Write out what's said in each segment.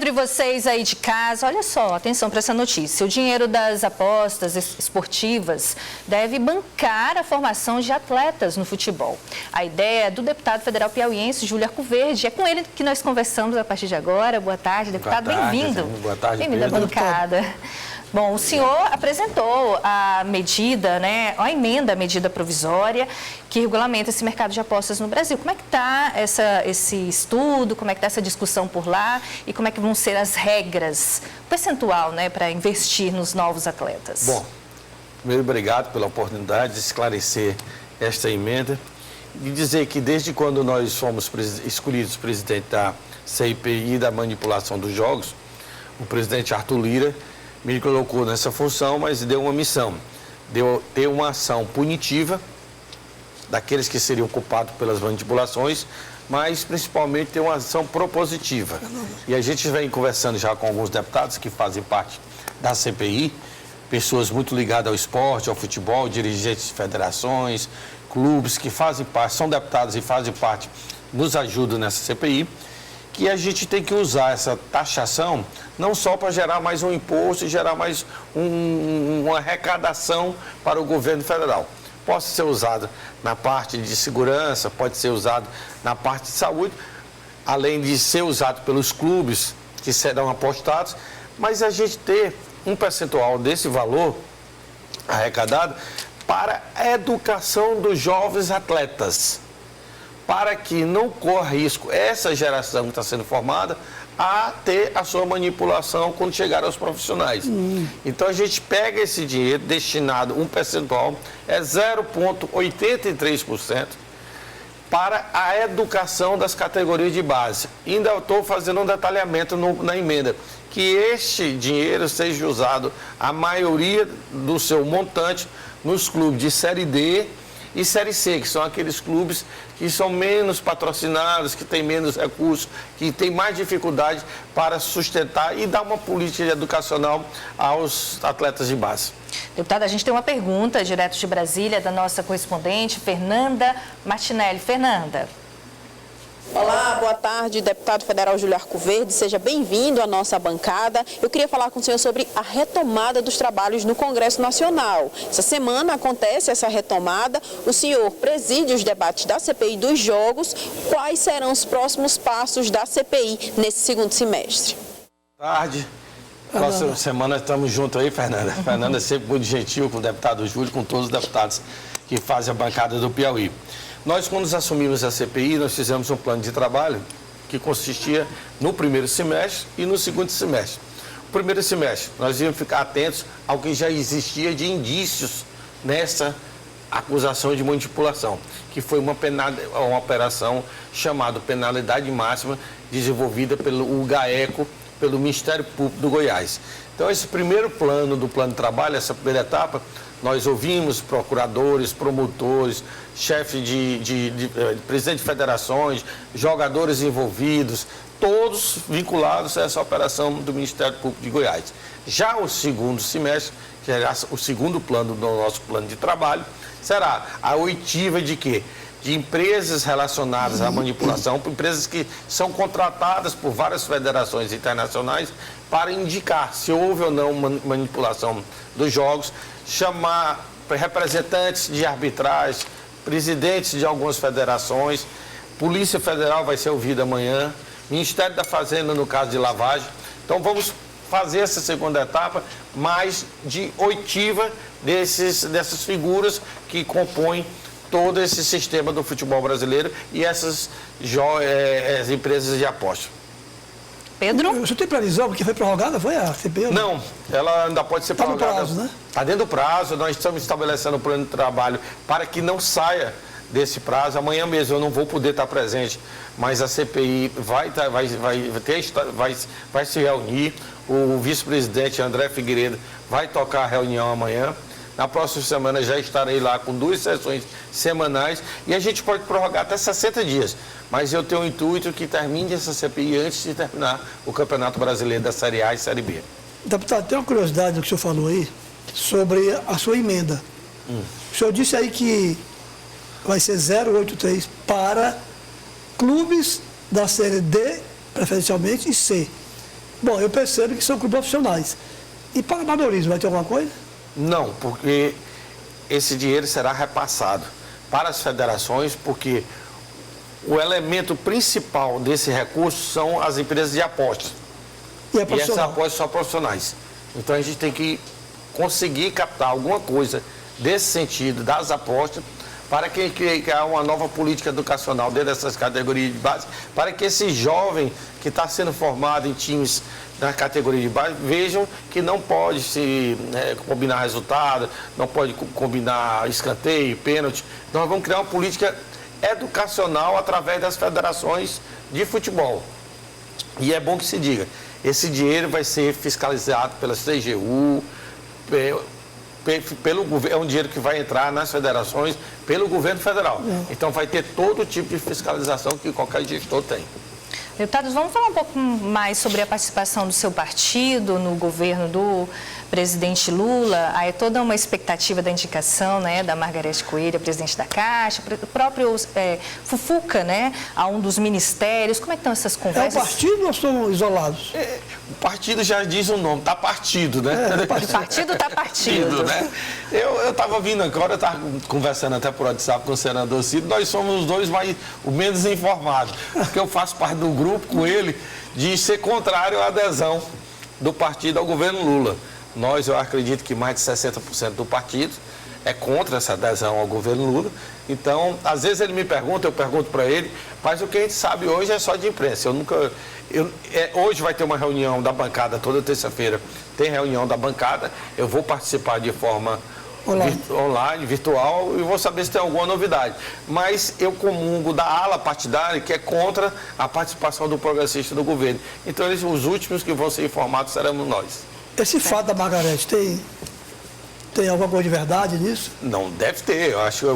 Sobre vocês aí de casa, olha só, atenção para essa notícia. O dinheiro das apostas esportivas deve bancar a formação de atletas no futebol. A ideia é do deputado federal piauiense, Júlio Arcoverde. É com ele que nós conversamos a partir de agora. Boa tarde, deputado. Bem-vindo. Boa tarde, bem-vindo à bancada. Bom, o senhor apresentou a medida, né, a emenda à medida provisória que regulamenta esse mercado de apostas no Brasil. Como é que está esse estudo, como é que está essa discussão por lá e como é que vão ser as regras, percentual, né, para investir nos novos atletas? Bom, primeiro, obrigado pela oportunidade de esclarecer esta emenda e dizer que desde quando nós fomos escolhidos presidente da CPI da manipulação dos jogos, o presidente Arthur Lira me colocou nessa função, mas deu uma missão, deu ter uma ação punitiva daqueles que seriam culpados pelas manipulações, mas principalmente ter uma ação propositiva. E a gente vem conversando já com alguns deputados que fazem parte da CPI, pessoas muito ligadas ao esporte, ao futebol, dirigentes de federações, clubes que fazem parte, são deputados e fazem parte, nos ajudam nessa CPI, que a gente tem que usar essa taxação não só para gerar mais um imposto e gerar mais uma arrecadação para o governo federal. Pode ser usado na parte de segurança, pode ser usado na parte de saúde, além de ser usado pelos clubes que serão apostados, mas a gente ter um percentual desse valor arrecadado para a educação dos jovens atletas, para que não corra risco essa geração que está sendo formada a ter a sua manipulação quando chegar aos profissionais. Então a gente pega esse dinheiro destinado, um percentual, é 0,83% para a educação das categorias de base. Ainda estou fazendo um detalhamento na emenda, que este dinheiro seja usado, a maioria do seu montante, nos clubes de Série D e Série C, que são aqueles clubes que são menos patrocinados, que têm menos recursos, que têm mais dificuldade para sustentar e dar uma política educacional aos atletas de base. Deputada, a gente tem uma pergunta direto de Brasília da nossa correspondente, Fernanda Martinelli. Fernanda. Olá, boa tarde, deputado federal Júlio Arcoverde, seja bem-vindo à nossa bancada. Eu queria falar com o senhor sobre a retomada dos trabalhos no Congresso Nacional. Essa semana acontece essa retomada, o senhor preside os debates da CPI dos jogos. Quais serão os próximos passos da CPI nesse segundo semestre? Boa tarde. Próxima semana estamos juntos aí, Fernanda. Fernanda é sempre muito gentil com o deputado Júlio, com todos os deputados que fazem a bancada do Piauí. Nós, quando assumimos a CPI, nós fizemos um plano de trabalho que consistia no primeiro semestre e no segundo semestre. O primeiro semestre, nós íamos ficar atentos ao que já existia de indícios nessa acusação de manipulação, que foi uma operação chamada penalidade máxima, desenvolvida pelo GAECO, pelo Ministério Público do Goiás. Então, esse primeiro plano do plano de trabalho, essa primeira etapa, nós ouvimos procuradores, promotores, chefe de presidente de federações, jogadores envolvidos, todos vinculados a essa operação do Ministério Público de Goiás. Já o segundo semestre, que é o segundo plano do nosso plano de trabalho, será a oitiva de quê? De empresas relacionadas à manipulação, empresas que são contratadas por várias federações internacionais para indicar se houve ou não manipulação dos jogos, chamar representantes de arbitragem, presidentes de algumas federações, Polícia Federal vai ser ouvida amanhã, Ministério da Fazenda no caso de lavagem. Então vamos fazer essa segunda etapa mais de oitiva dessas figuras que compõem todo esse sistema do futebol brasileiro e essas empresas de aposta. Pedro? O senhor tem previsão, porque foi prorrogada, foi a CPI? Não, ela ainda pode ser prorrogada. Está no prazo, né? Está dentro do prazo, nós estamos estabelecendo um plano de trabalho para que não saia desse prazo. Amanhã mesmo eu não vou poder estar presente, mas a CPI vai se reunir, o vice-presidente André Figueiredo vai tocar a reunião amanhã. Na próxima semana já estarei lá com 2 sessões semanais e a gente pode prorrogar até 60 dias. Mas eu tenho o intuito que termine essa CPI antes de terminar o Campeonato Brasileiro da Série A e Série B. Deputado, tem uma curiosidade no que o senhor falou aí sobre a sua emenda. O senhor disse aí que vai ser 0,83 para clubes da Série D, preferencialmente, e C. Bom, eu percebo que são clubes profissionais. E para amadorismo, vai ter alguma coisa? Não, porque esse dinheiro será repassado para as federações, porque o elemento principal desse recurso são as empresas de apostas. E é E essas profissional. apostas são profissionais. Então a gente tem que conseguir captar alguma coisa desse sentido, das apostas, para que criar uma nova política educacional dentro dessas categorias de base, para que esse jovem que está sendo formado em times da categoria de base vejam que não pode se combinar resultado, não pode combinar escanteio, pênalti. Nós vamos criar uma política educacional através das federações de futebol. E é bom que se diga, esse dinheiro vai ser fiscalizado pela CGU, pelo governo, é um dinheiro que vai entrar nas federações pelo governo federal. Então vai ter todo tipo de fiscalização que qualquer gestor tem. Deputados, vamos falar um pouco mais sobre a participação do seu partido no governo do presidente Lula. Há toda uma expectativa da indicação, né, da Margareth Coelho, presidente da Caixa, o próprio Fufuca, né, a um dos ministérios. Como é que estão essas É o conversas? partido ou são isolados? O partido já diz o nome, está partido, né? O partido está partido. né? Eu estava vindo agora, eu estava conversando até por WhatsApp com o senador Ciro, nós somos os dois o menos informados, porque eu faço parte do grupo com ele de ser contrário à adesão do partido ao governo Lula. Eu acredito que mais de 60% do partido é contra essa adesão ao governo Lula. Então, às vezes ele me pergunta, eu pergunto para ele, mas o que a gente sabe hoje é só de imprensa. Hoje vai ter uma reunião da bancada, toda terça-feira tem reunião da bancada, eu vou participar de forma online, virtual, e vou saber se tem alguma novidade. Mas eu comungo da ala partidária que é contra a participação do progressista do governo. Então, os últimos que vão ser informados seremos nós. Esse fato da Margareth tem alguma coisa de verdade nisso? Não, deve ter. Eu acho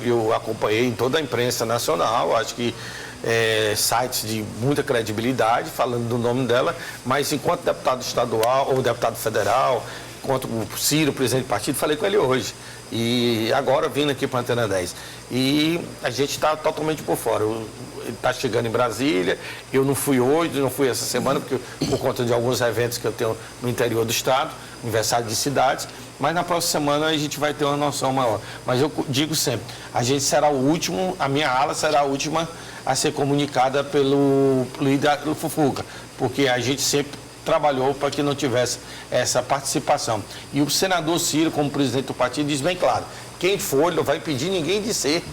que eu acompanhei em toda a imprensa nacional, acho que sites de muita credibilidade falando do nome dela, mas enquanto deputado estadual ou deputado federal, enquanto o Ciro, presidente do partido, falei com ele hoje. E agora vindo aqui para a Antena 10. E a gente está totalmente por fora. Ele está chegando em Brasília, eu não fui hoje, não fui essa semana, por conta de alguns eventos que eu tenho no interior do estado, aniversário de cidades, mas na próxima semana a gente vai ter uma noção maior. Mas eu digo sempre, a gente será o último, a minha ala será a última a ser comunicada pelo líder do Fufuca, porque a gente sempre trabalhou para que não tivesse essa participação. E o senador Ciro, como presidente do partido, diz bem claro, quem for, ele não vai impedir ninguém de ser,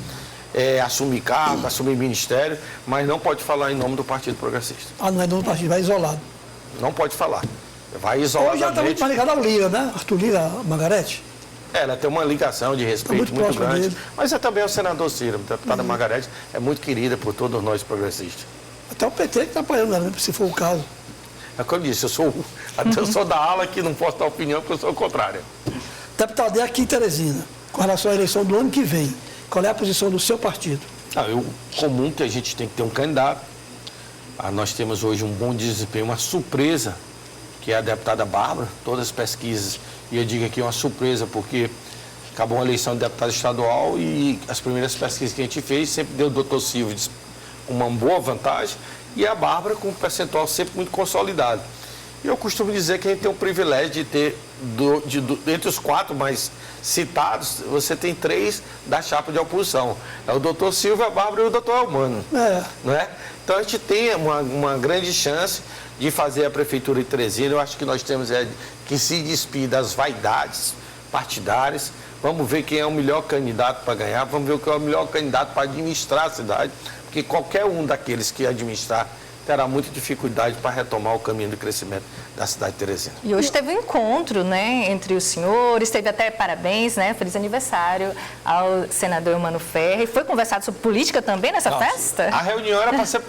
assumir cargo, assumir ministério, mas não pode falar em nome do Partido Progressista. Ah, não é nome do partido, vai isolado. Não pode falar. Vai isoladamente. Hoje já está muito mais ligado ao Lira, né? Arthur Lira, a Margareth. Ela tem uma ligação de respeito muito grande. Dele. Mas é também o senador Ciro, a deputada Margareth é muito querida por todos nós progressistas. Até o PT que está apoiando ela, se for o caso. É como eu disse, eu sou da ala que não posso dar opinião porque eu sou o contrário. Deputado, aqui em Teresina, com relação à eleição do ano que vem, qual é a posição do seu partido? Comum que a gente tem que ter um candidato. Nós temos hoje um bom desempenho, uma surpresa, que é a deputada Bárbara, todas as pesquisas, e eu digo aqui uma surpresa, porque acabou a eleição de deputado estadual e as primeiras pesquisas que a gente fez sempre deu o doutor Silvio uma boa vantagem e a Bárbara com um percentual sempre muito consolidado. E eu costumo dizer que a gente tem o privilégio de ter, entre os 4 mais citados, você tem 3 da chapa de oposição. É o doutor Silvio, a Bárbara e o doutor Elmano. Não é? Então a gente tem uma grande chance de fazer a Prefeitura de Teresina. Eu acho que nós temos que se despir das vaidades partidárias. Vamos ver quem é o melhor candidato para ganhar, vamos ver quem é o melhor candidato para administrar a cidade, porque qualquer um daqueles que administrar terá muita dificuldade para retomar o caminho do crescimento da cidade de Teresina. E hoje teve um encontro, né, entre os senhores, teve até parabéns, né, feliz aniversário ao senador Mano Ferri. Foi conversado sobre política também nessa festa? A reunião era para ser,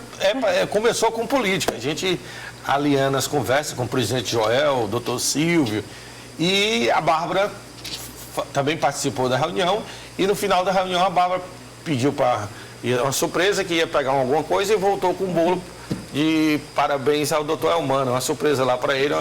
começou com política. A gente alinhando as conversas com o presidente Joel, o doutor Silvio, e a Bárbara também participou da reunião, e no final da reunião a Bárbara pediu para uma surpresa que ia pegar alguma coisa e voltou com um bolo de parabéns ao doutor Elmano, uma surpresa lá para ele,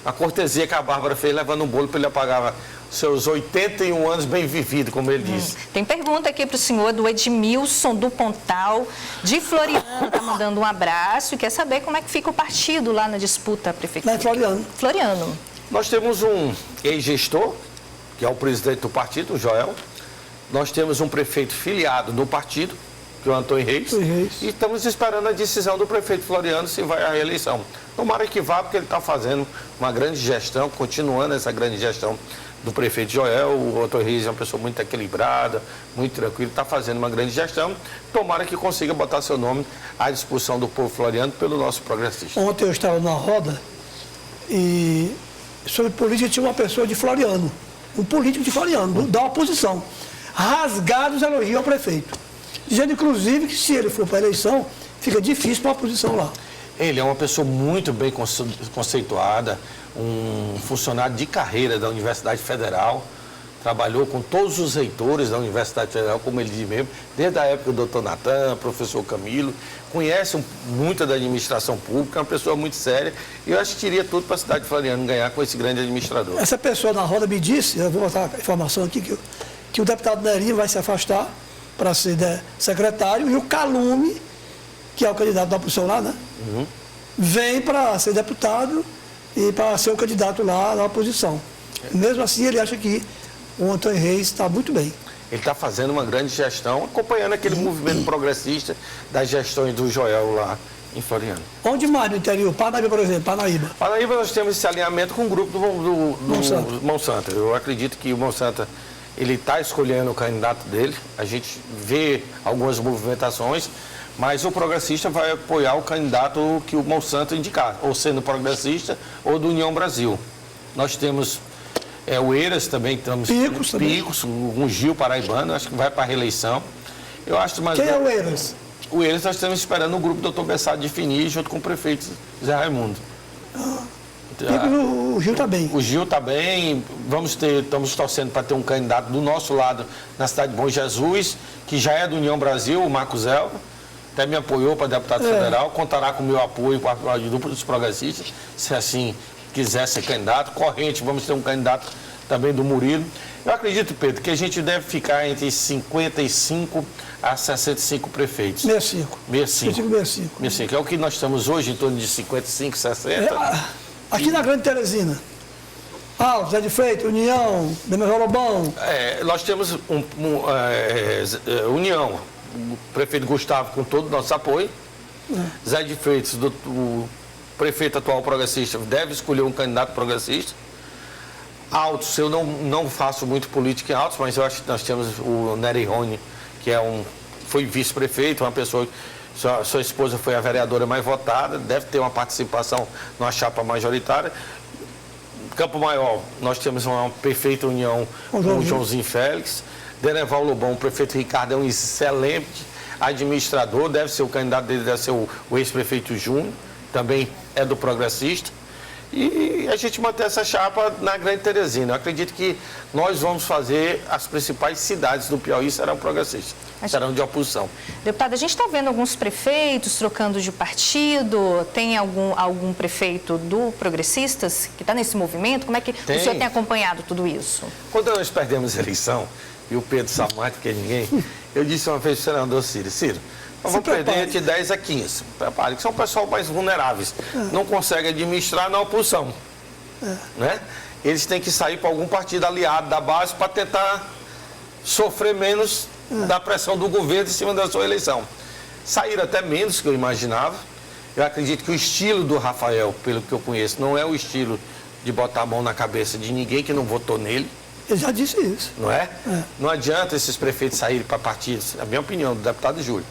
a cortesia que a Bárbara fez levando um bolo para ele apagar seus 81 anos bem vividos, como ele disse. Tem pergunta aqui para o senhor do Edmilson do Pontal, de Floriano, está mandando um abraço e quer saber como é que fica o partido lá na disputa à prefeitura. Lá em Floriano. Floriano. Nós temos um ex-gestor, que é o presidente do partido, o Joel. Nós temos um prefeito filiado no partido, que é o Antônio Reis. E estamos esperando a decisão do prefeito Floriano se vai à reeleição. Tomara que vá, porque ele está fazendo uma grande gestão, continuando essa grande gestão do prefeito Joel. O Antônio Reis é uma pessoa muito equilibrada, muito tranquila, está fazendo uma grande gestão. Tomara que consiga botar seu nome à disposição do povo floriano pelo nosso progressista. Ontem eu estava numa roda e sobre política tinha uma pessoa de Floriano, um político de Floriano, da oposição, rasgados elogios ao prefeito, dizendo inclusive que se ele for para a eleição, fica difícil para a oposição lá. Ele é uma pessoa muito bem conceituada, um funcionário de carreira da Universidade Federal, trabalhou com todos os reitores da Universidade Federal, como ele diz mesmo, desde a época do doutor Natan, professor Camilo, conhece muito da administração pública, é uma pessoa muito séria, e eu acho que teria tudo para a cidade de Floriano ganhar com esse grande administrador. Essa pessoa na roda me disse, eu vou botar a informação aqui, que o deputado Nerinho vai se afastar para ser secretário, e o Calume, que é o candidato da oposição lá, né? Vem para ser deputado e para ser o candidato lá na oposição. Mesmo assim, ele acha que o Antônio Reis está muito bem. Ele está fazendo uma grande gestão, acompanhando aquele movimento progressista das gestões do Joel lá em Floriano. Onde mais no interior? Parnaíba, por exemplo, Parnaíba. Parnaíba nós temos esse alinhamento com o grupo do Monsanto. Eu acredito que o Monsanto ele está escolhendo o candidato dele. A gente vê algumas movimentações, mas o progressista vai apoiar o candidato que o Monsanto indicar, ou sendo progressista ou do União Brasil. Nós temos o Eiras também, temos Picos, um Gil paraibano, acho que vai para a reeleição. Eu acho mais. Quem é o Eiras? O Eiras nós estamos esperando o grupo do Dr. Bessado definir junto com o prefeito Zé Raimundo. O Gil está bem. O Gil está bem, estamos torcendo para ter um candidato do nosso lado na cidade de Bom Jesus, que já é do União Brasil, o Marcos Elva. Até me apoiou para deputado federal, contará com o meu apoio para o grupo dos progressistas, se assim quiser ser candidato. Corrente, vamos ter um candidato também do Murilo. Eu acredito, Pedro, que a gente deve ficar entre 55 a 65 prefeitos. 65. 65. É o que nós estamos hoje, em torno de 55, 60. Aqui na Grande Teresina. Zé de Freitas, União, Demerval Lobão. Nós temos União. O prefeito Gustavo com todo o nosso apoio. Zé de Freitas, o prefeito atual progressista, deve escolher um candidato progressista. Altos, eu não faço muito política em Altos, mas eu acho que nós temos o Nery Rony, que foi vice-prefeito, uma pessoa, sua esposa foi a vereadora mais votada, deve ter uma participação numa chapa majoritária. Campo Maior, nós temos uma perfeita união com o Joãozinho Félix. Deneval Lobão, o prefeito Ricardo é um excelente administrador, deve ser o candidato dele, deve ser o ex-prefeito Júnior, também é do progressista. E a gente mantém essa chapa na Grande Teresina. Eu acredito que nós vamos fazer as principais cidades do Piauí serão progressistas, serão de oposição. Deputado, a gente está vendo alguns prefeitos trocando de partido. Tem algum prefeito do Progressistas que está nesse movimento? Como é que o senhor tem acompanhado tudo isso? Quando nós perdemos a eleição, e o Pedro sabe mais do que ninguém, eu disse uma vez ao senador Ciro, nós vamos perder de 10 a 15. Prepare, que são o pessoal mais vulneráveis. Não conseguem administrar na oposição. Né? Eles têm que sair para algum partido aliado da base para tentar sofrer menos da pressão do governo em cima da sua eleição. Saíram até menos que eu imaginava. Eu acredito que o estilo do Rafael, pelo que eu conheço, não é o estilo de botar a mão na cabeça de ninguém que não votou nele. Ele já disse isso. Não é? Não adianta esses prefeitos saírem para partidos, a minha opinião, do deputado Júlio,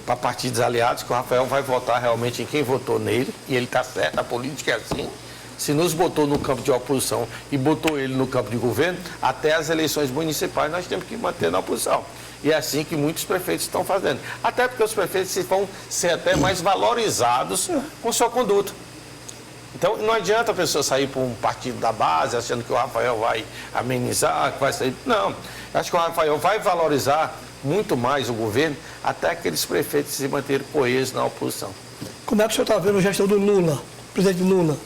para partidos aliados, que o Rafael vai votar realmente em quem votou nele, e ele está certo, a política é assim. Se nos botou no campo de oposição e botou ele no campo de governo, até as eleições municipais nós temos que manter na oposição. E é assim que muitos prefeitos estão fazendo. Até porque os prefeitos vão ser até mais valorizados com sua conduta. Então, não adianta a pessoa sair para um partido da base achando que o Rafael vai amenizar, que vai sair. Não, acho que o Rafael vai valorizar muito mais o governo até aqueles prefeitos se manterem coesos na oposição. Como é que o senhor está vendo a gestão do Lula, presidente Lula?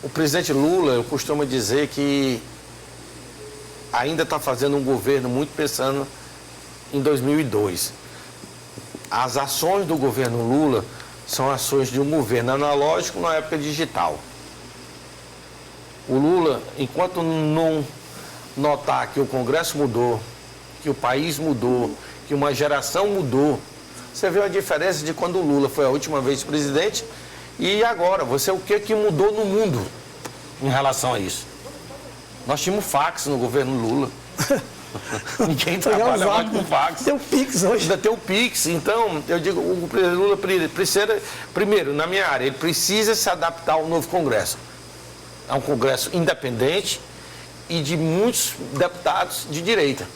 O presidente Lula, eu costumo dizer que ainda está fazendo um governo muito pensando em 2002. As ações do governo Lula são ações de um governo analógico na época digital. O Lula, enquanto não notar que o Congresso mudou, que o país mudou, que uma geração mudou, você vê a diferença de quando o Lula foi a última vez presidente e agora. Você, o que mudou no mundo em relação a isso? Nós tínhamos fax no governo Lula. Ninguém trabalha mais com fax. Tem o Pix hoje. Ainda tem o Pix. Então, eu digo, o Lula precisa, primeiro, na minha área, ele precisa se adaptar ao novo Congresso. É um Congresso independente e de muitos deputados de direita.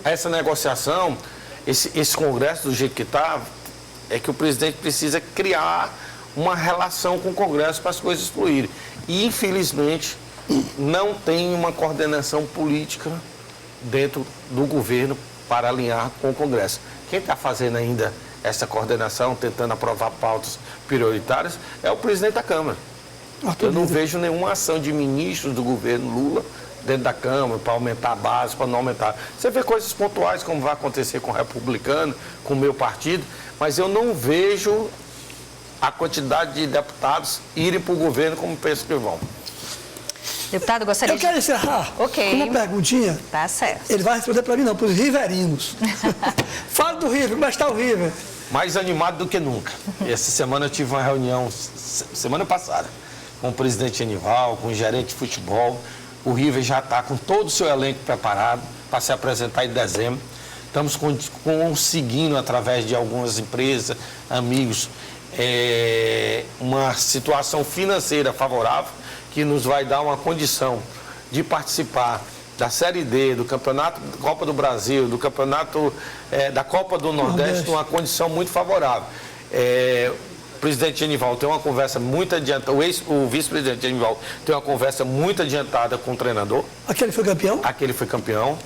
Essa negociação, esse Congresso do jeito que está, é que o presidente precisa criar uma relação com o Congresso para as coisas fluírem. E, infelizmente, não tem uma coordenação política dentro do governo para alinhar com o Congresso. Quem está fazendo ainda essa coordenação, tentando aprovar pautas prioritárias, é o presidente da Câmara. Eu não vejo nenhuma ação de ministros do governo Lula dentro da Câmara para aumentar a base, para não aumentar. Você vê coisas pontuais, como vai acontecer com o republicano, com o meu partido, mas eu não vejo a quantidade de deputados irem para o governo como penso que vão. Deputado, gostaria Eu quero encerrar com uma perguntinha. Tá certo. Ele vai responder para mim, não, para os riverinos. Fala do River, como está o River? Mais animado do que nunca. Essa semana eu tive uma reunião, semana passada, com o presidente Genival, com o gerente de futebol. O River já está com todo o seu elenco preparado para se apresentar em dezembro. Estamos conseguindo, através de algumas empresas, amigos, uma situação financeira favorável que nos vai dar uma condição de participar da Série D, do Campeonato da Copa do Brasil, do Campeonato da Copa do Nordeste, numa condição muito favorável. O presidente Genival tem uma conversa muito adiantada, o vice-presidente Genival tem uma conversa muito adiantada com o treinador. Aquele foi campeão? Aquele foi campeão.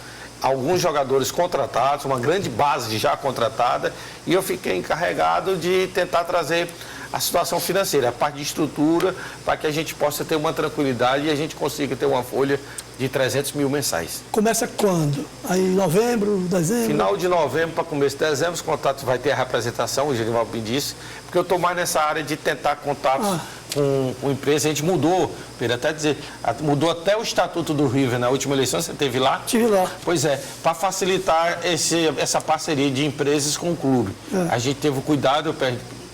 Alguns jogadores contratados, uma grande base já contratada, e eu fiquei encarregado de tentar trazer a situação financeira, a parte de estrutura, para que a gente possa ter uma tranquilidade e a gente consiga ter uma folha de 300 mil mensais. Começa quando? Aí novembro, dezembro? Final de novembro para começo de dezembro, os contatos vai ter a representação, o Genival me disse, porque eu estou mais nessa área de tentar contatos com empresa. A gente mudou, Pedro, até dizer, mudou até o estatuto do River na última eleição, você esteve lá? Estive lá. Pois é, para facilitar essa parceria de empresas com o clube. A gente teve o cuidado,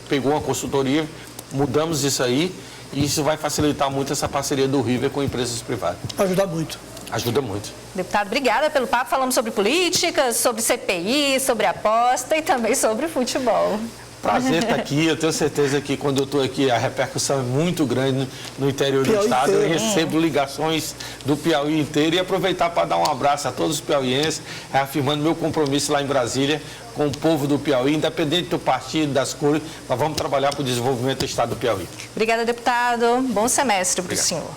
pegou uma consultoria, mudamos isso aí, e isso vai facilitar muito essa parceria do River com empresas privadas. Ajuda muito. Ajuda muito. Deputado, obrigada pelo papo. Falamos sobre política, sobre CPI, sobre aposta e também sobre futebol. Prazer estar aqui. Eu tenho certeza que quando eu estou aqui a repercussão é muito grande no interior do estado. Eu recebo ligações do Piauí inteiro e aproveitar para dar um abraço a todos os piauienses, reafirmando meu compromisso lá em Brasília com o povo do Piauí, independente do partido, das cores, nós vamos trabalhar para o desenvolvimento do estado do Piauí. Obrigada, deputado. Bom semestre para o senhor.